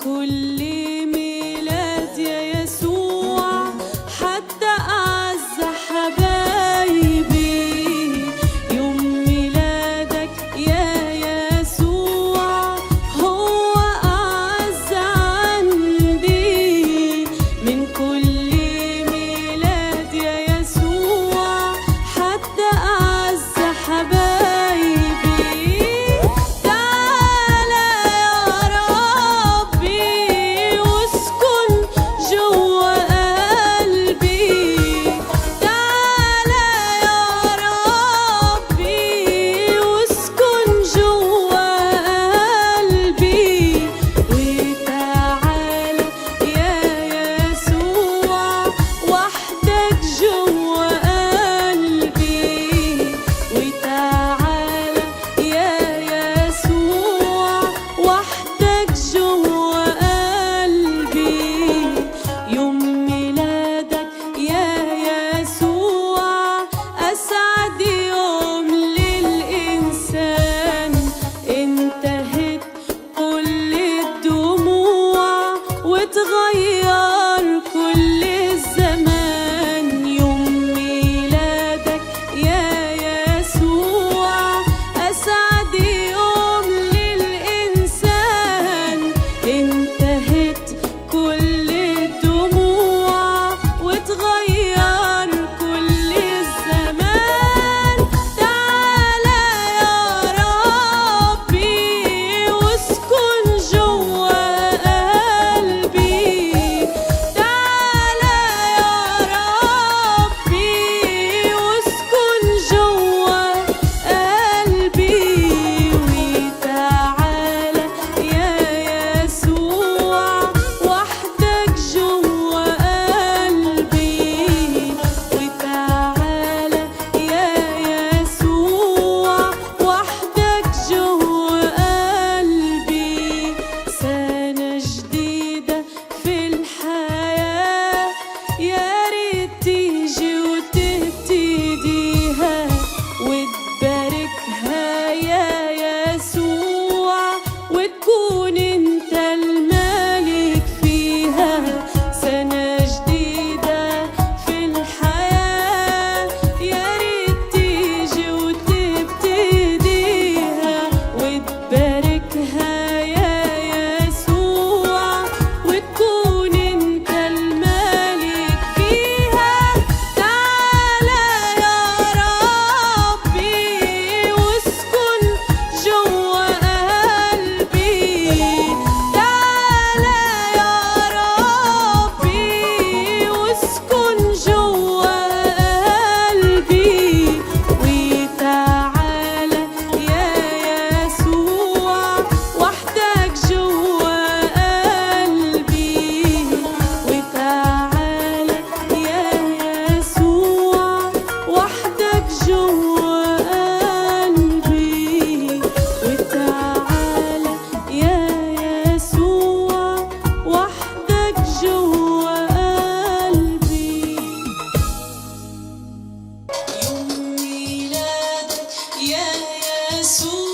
كل ميلاد يا يسوع حتى أعز حبايبي. يوم ميلادك يا يسوع هو أعز عندي من كل ميلاد يا يسوع حتى أعز حبايبي. تعالى يا ربي واسكن جوا قلبي. تعالى يا ربي واسكن جوا قلبي. وتعالى يا يسوع وحدك جوا قلبي. وتعالى يا يسوع وحدك جوا قلبي. يوم ميلادك يا يسوع أسعد يوم للإنسان. انتهت كل الدموع وتغير كل الزمان. يوم ميلادك يا يسوع أسعد يوم للإنسان. انتهت كل الدموع وتغير كل الزمان. تعالى يا ربي واسكن جوا قلبي. تعالى يا ربي واسكن جوا قلبي. وتعالى يا يسوع وحدك جوا قلبي. وتعالى يا يسوع وحدك جوا قلبي. سنة جديدة في الحياة يا ريت تيجي وتبتديها وتباركها يا يسوع وتكون انت الملك فيها. سنة جديدة في الحياة يا ريت تيجي وتبتديها وتباركها يا يسوع وتكون انت الملك فيها. تعالى يا ربي واسكن جوا قلبي. تعالى يا ربي واسكن جوا قلبي. وتعالى يا يسوع وحدك جوا قلبي. وتعالى يا يسوع وحدك جوا قلبي. وتعالى يا يسوع وحدك جوا قلبي. يوم ميلادك يا يسوع